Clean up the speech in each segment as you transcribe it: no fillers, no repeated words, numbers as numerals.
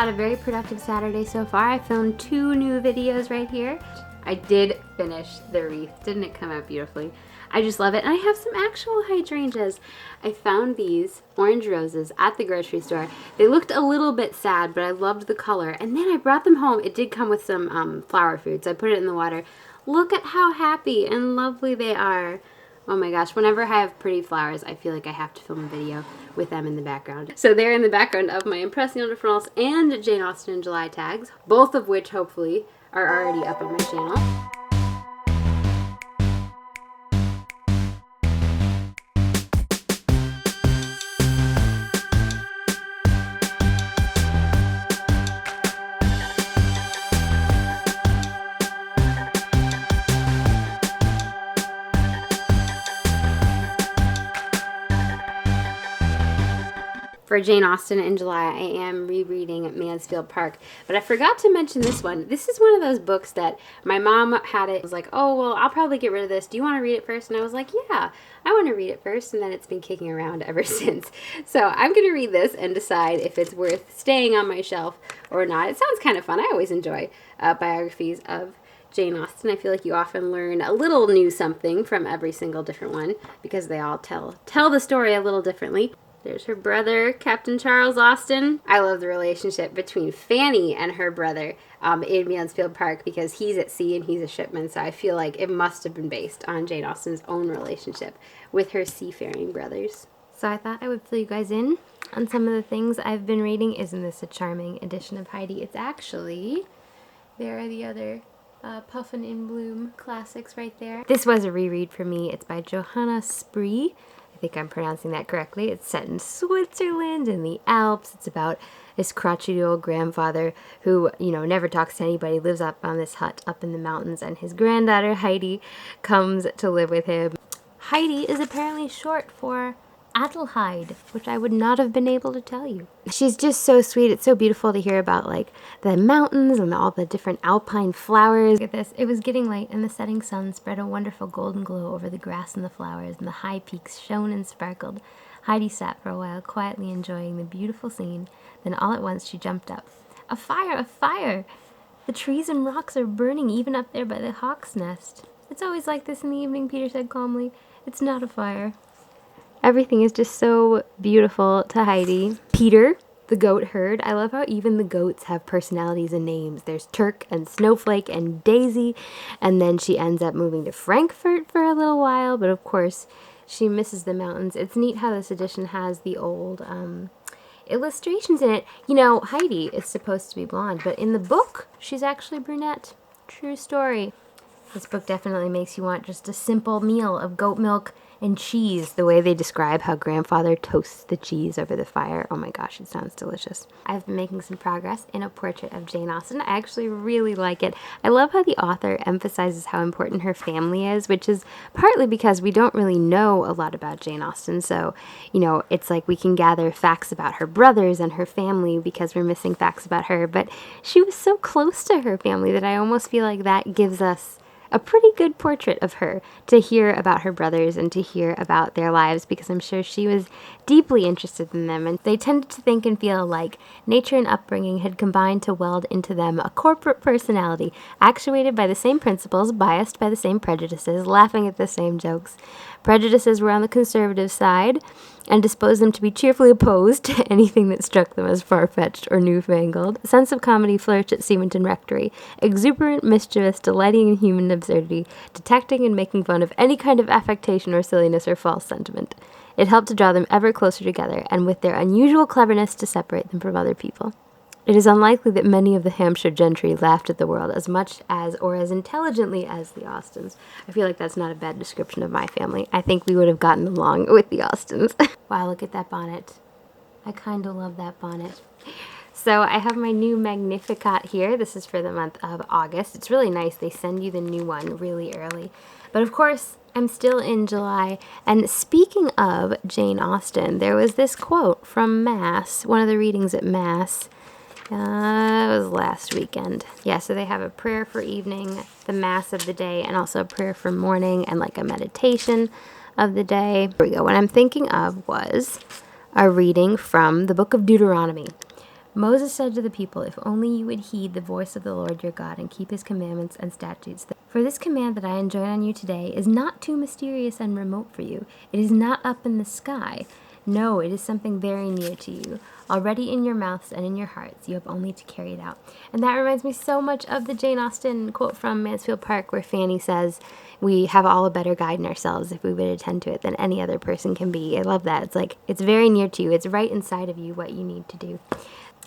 had a very productive Saturday so far. I filmed 2 new videos right here. I did finish the wreath. Didn't it come out beautifully? I just love it. And I have some actual hydrangeas. I found these orange roses at the grocery store. They looked a little bit sad, but I loved the color. And then I brought them home. It did come with some flower food, so I put it in the water. Look at how happy and lovely they are. Oh my gosh, whenever I have pretty flowers, I feel like I have to film a video with them in the background. So they're in the background of my Impression de France and Jane Austen in July tags, both of which hopefully are already up on my channel. For Jane Austen in July, I am rereading Mansfield Park, but I forgot to mention this one. This is one of those books that my mom had it. Was like, oh, well, I'll probably get rid of this. Do you want to read it first? And I was like, yeah, I want to read it first, and then it's been kicking around ever since. So I'm going to read this and decide if it's worth staying on my shelf or not. It sounds kind of fun. I always enjoy biographies of Jane Austen. I feel like you often learn a little new something from every single different one because they all tell the story a little differently. There's her brother, Captain Charles Austen. I love the relationship between Fanny and her brother in Mansfield Park because he's at sea and he's a shipman, so I feel like it must have been based on Jane Austen's own relationship with her seafaring brothers. So I thought I would fill you guys in on some of the things I've been reading. Isn't this a charming edition of Heidi? It's actually, there are the other Puffin in Bloom classics right there. This was a reread for me. It's by Johanna Spree. I think I'm pronouncing that correctly. It's set in Switzerland in the Alps. It's about this crotchety old grandfather who, you know, never talks to anybody, lives up on this hut up in the mountains, and his granddaughter Heidi comes to live with him. Heidi is apparently short for Adelheid, which I would not have been able to tell you. She's just so sweet. It's so beautiful to hear about like the mountains and all the different alpine flowers. Look at this. It was getting late and the setting sun spread a wonderful golden glow over the grass and the flowers, and the high peaks shone and sparkled. Heidi sat for a while quietly enjoying the beautiful scene. Then all at once she jumped up. A fire! A fire! The trees and rocks are burning even up there by the hawk's nest. It's always like this in the evening, Peter said calmly. It's not a fire. Everything is just so beautiful to Heidi. Peter, the goat herd. I love how even the goats have personalities and names. There's Turk and Snowflake and Daisy. And then she ends up moving to Frankfurt for a little while. But of course, she misses the mountains. It's neat how this edition has the old illustrations in it. You know, Heidi is supposed to be blonde, but in the book, she's actually brunette. True story. This book definitely makes you want just a simple meal of goat milk and cheese, the way they describe how grandfather toasts the cheese over the fire. Oh my gosh, it sounds delicious. I've been making some progress in a portrait of Jane Austen. I actually really like it. I love how the author emphasizes how important her family is, which is partly because we don't really know a lot about Jane Austen. So, you know, it's like we can gather facts about her brothers and her family because we're missing facts about her. But she was so close to her family that I almost feel like that gives us a pretty good portrait of her, to hear about her brothers and to hear about their lives, because I'm sure she was deeply interested in them, and they tended to think and feel like nature and upbringing had combined to weld into them a corporate personality, actuated by the same principles, biased by the same prejudices, laughing at the same jokes. Prejudices were on the conservative side, and disposed them to be cheerfully opposed to anything that struck them as far-fetched or newfangled. A sense of comedy flourished at Seamanton Rectory, exuberant, mischievous, delighting in human absurdity, detecting and making fun of any kind of affectation or silliness or false sentiment. It helped to draw them ever closer together, and with their unusual cleverness to separate them from other people. It is unlikely that many of the Hampshire gentry laughed at the world as much as or as intelligently as the Austens. I feel like that's not a bad description of my family. I think we would have gotten along with the Austens. Wow, look at that bonnet. I kind of love that bonnet. So I have my new Magnificat here. This is for the month of August. It's really nice. They send you the new one really early. But of course, I'm still in July. And speaking of Jane Austen, there was this quote from Mass, one of the readings at Mass. It was last weekend. Yeah, so they have a prayer for evening, the Mass of the day, and also a prayer for morning, and like a meditation of the day. Here we go. What I'm thinking of was a reading from the book of Deuteronomy. Moses said to the people, "If only you would heed the voice of the Lord your God and keep his commandments and statutes. For this command that I enjoin on you today is not too mysterious and remote for you. It is not up in the sky. No, it is something very near to you, already in your mouths and in your hearts. You have only to carry it out." And that reminds me so much of the Jane Austen quote from Mansfield Park where Fanny says, "We have all a better guide in ourselves if we would attend to it than any other person can be." I love that. It's like, it's very near to you. It's right inside of you what you need to do.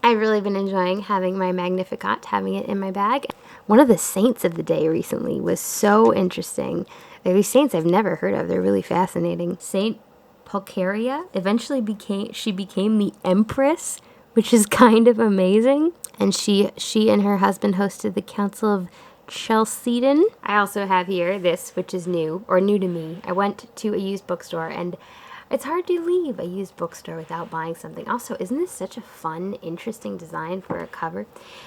I've really been enjoying having my Magnificat, having it in my bag. One of the saints of the day recently was so interesting. There are these saints I've never heard of. They're really fascinating. Saint Pulcheria eventually became the Empress, which is kind of amazing. And she and her husband hosted the Council of Chalcedon. I also have here this, which is new to me. I went to a used bookstore, and it's hard to leave a used bookstore without buying something. Also, isn't this such a fun, interesting design for a cover?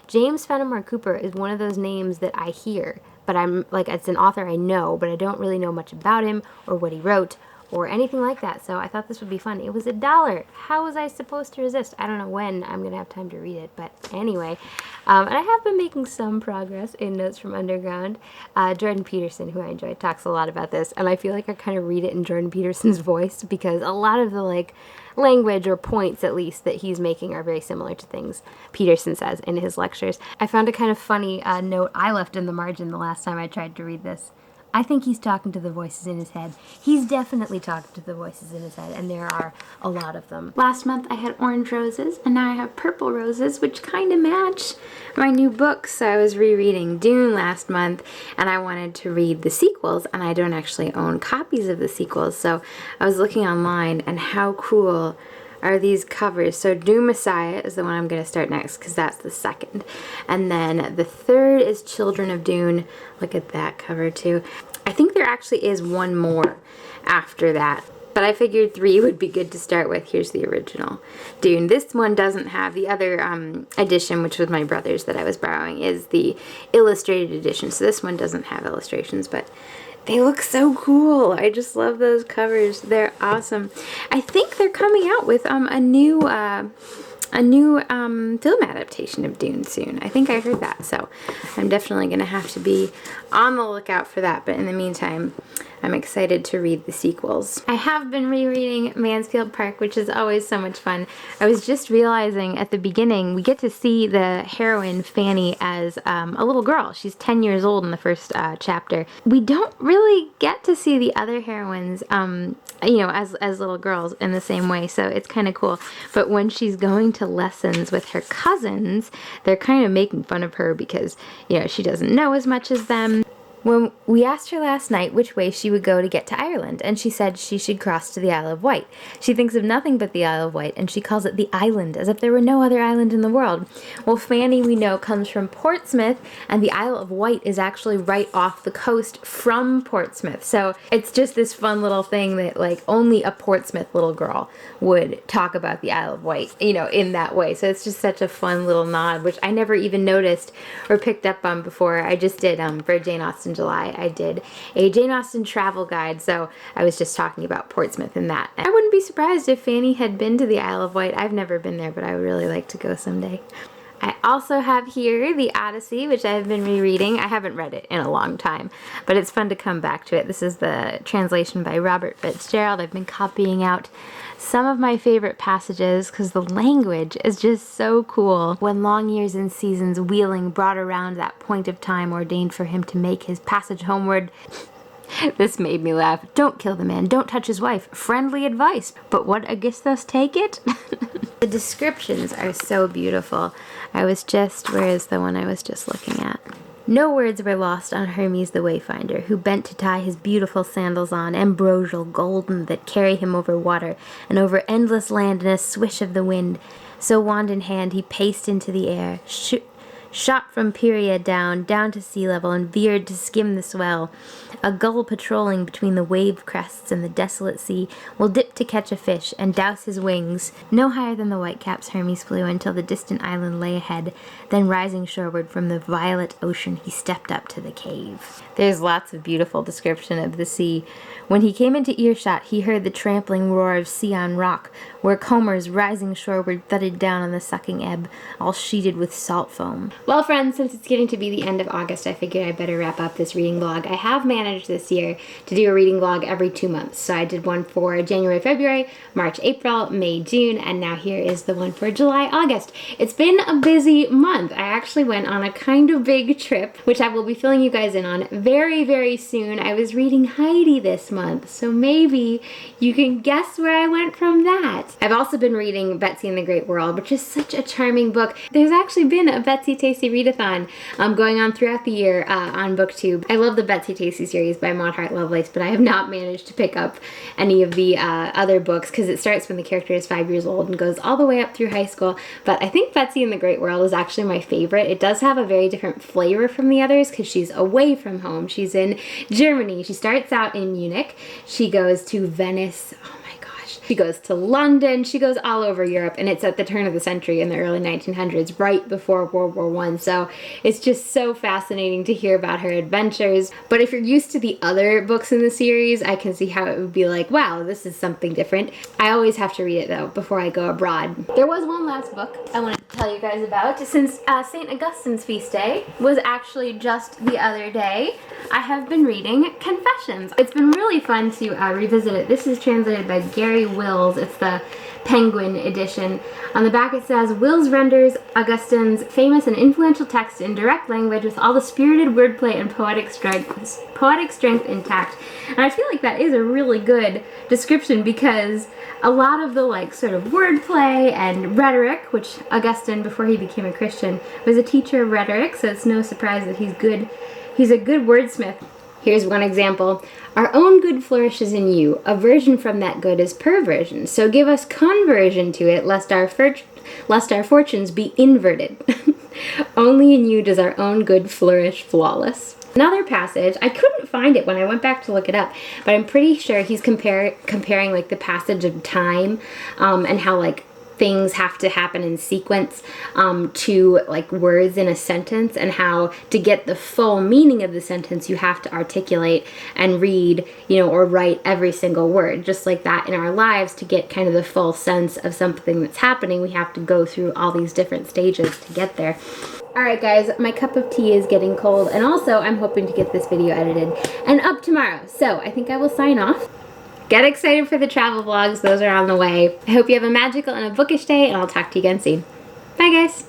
James Fenimore Cooper is one of those names that I hear, but I'm like, it's an author I know, but I don't really know much about him or what he wrote or anything like that, so I thought this would be fun. It was $1. How was I supposed to resist? I don't know when I'm going to have time to read it, but anyway. And I have been making some progress in Notes from Underground. Jordan Peterson, who I enjoy, talks a lot about this, and I feel like I kind of read it in Jordan Peterson's voice because a lot of the language or points at least that he's making are very similar to things Peterson says in his lectures. I found a kind of funny note I left in the margin the last time I tried to read this. I think he's talking to the voices in his head. He's definitely talking to the voices in his head, and there are a lot of them. Last month I had orange roses, and now I have purple roses, which kind of match my new books. So I was rereading Dune last month, and I wanted to read the sequels, and I don't actually own copies of the sequels, so I was looking online, and how cool are these covers. So Dune Messiah is the one I'm going to start next because that's the second. And then the third is Children of Dune. Look at that cover too. I think there actually is one more after that, but I figured 3 would be good to start with. Here's the original Dune. This one doesn't have the other edition, which was my brother's that I was borrowing, is the illustrated edition. So this one doesn't have illustrations, but they look so cool. I just love those covers. They're awesome. I think they're coming out with a new film adaptation of Dune soon. I think I heard that, so I'm definitely going to have to be on the lookout for that. But in the meantime, I'm excited to read the sequels. I have been rereading Mansfield Park, which is always so much fun. I was just realizing at the beginning, we get to see the heroine, Fanny, as a little girl. She's 10 years old in the first chapter. We don't really get to see the other heroines, you know, as little girls in the same way, so it's kind of cool. But when she's going to lessons with her cousins, they're kind of making fun of her because, you know, she doesn't know as much as them. When we asked her last night which way she would go to get to Ireland, and she said she should cross to the Isle of Wight. She thinks of nothing but the Isle of Wight, and she calls it the island, as if there were no other island in the world. Well, Fanny, we know, comes from Portsmouth, and the Isle of Wight is actually right off the coast from Portsmouth. So it's just this fun little thing that, like, only a Portsmouth little girl would talk about the Isle of Wight, you know, in that way. So it's just such a fun little nod, which I never even noticed or picked up on before. I just did, for Jane Austen July, I did a Jane Austen travel guide, so I was just talking about Portsmouth and that. I wouldn't be surprised if Fanny had been to the Isle of Wight. I've never been there, but I would really like to go someday. I also have here the Odyssey, which I've been rereading. I haven't read it in a long time, but it's fun to come back to it. This is the translation by Robert Fitzgerald. I've been copying out some of my favorite passages because the language is just so cool. When long years and seasons wheeling brought around that point of time ordained for him to make his passage homeward. This made me laugh. Don't kill the man. Don't touch his wife. Friendly advice. But what Augustus take it? The descriptions are so beautiful. Where is the one I was just looking at? No words were lost on Hermes the Wayfinder, who bent to tie his beautiful sandals on, ambrosial, golden, that carry him over water, and over endless land in a swish of the wind. So wand in hand he paced into the air, shot from period down to sea level, and veered to skim the swell. A gull patrolling between the wave crests and the desolate sea will dip to catch a fish and douse his wings. No higher than the whitecaps Hermes flew until the distant island lay ahead. Then rising shoreward from the violet ocean, he stepped up to the cave. There's lots of beautiful description of the sea. When he came into earshot, he heard the trampling roar of sea on rock, where combers rising shoreward thudded down on the sucking ebb, all sheeted with salt foam. Well, friends, since it's getting to be the end of August, I figured I'd better wrap up this reading vlog. I have managed this year to do a reading vlog every 2 months. So I did one for January, February, March, April, May, June, and now here is the one for July, August. It's been a busy month. I actually went on a kind of big trip, which I will be filling you guys in on very, very soon. I was reading Heidi this month, so maybe you can guess where I went from that. I've also been reading Betsy and the Great World, which is such a charming book. There's actually been a Betsy Tacy readathon going on throughout the year on BookTube. I love the Betsy Tacy series by Maud Hart Lovelace, but I have not managed to pick up any of the other books because it starts when the character is 5 years old and goes all the way up through high school. But I think Betsy and the Great World is actually my favorite. It does have a very different flavor from the others because she's away from home. She's in Germany. She starts out in Munich. She goes to Venice. Oh my gosh. She goes to London. She goes all over Europe, and it's at the turn of the century in the early 1900s, right before World War I. So it's just so fascinating to hear about her adventures. But if you're used to the other books in the series, I can see how it would be like, wow, this is something different. I always have to read it though before I go abroad. There was one last book I wanted to tell you guys about. Since St. Augustin's feast day was actually just the other day, I have been reading Confessions. It's been really fun to revisit it. This is translated by Gary Wills. It's the Penguin edition. On the back it says, Wills renders Augustin's famous and influential text in direct language with all the spirited wordplay and poetic strength intact. And I feel like that is a really good description because a lot of the like sort of wordplay and rhetoric, which Augustin, before he became a Christian, was a teacher of rhetoric, so it's no surprise that he's a good wordsmith. Here's one example. Our own good flourishes in you. Aversion from that good is perversion. So give us conversion to it, lest our fortunes be inverted. Only in you does our own good flourish flawless. Another passage, I couldn't find it when I went back to look it up, but I'm pretty sure he's comparing like the passage of time and how like things have to happen in sequence to like words in a sentence, and how to get the full meaning of the sentence you have to articulate and read, you know, or write every single word. Just like that in our lives, to get kind of the full sense of something that's happening, we have to go through all these different stages to get there. Alright guys, my cup of tea is getting cold, and also I'm hoping to get this video edited and up tomorrow. So I think I will sign off. Get excited for the travel vlogs, those are on the way. I hope you have a magical and a bookish day, and I'll talk to you again soon. Bye guys!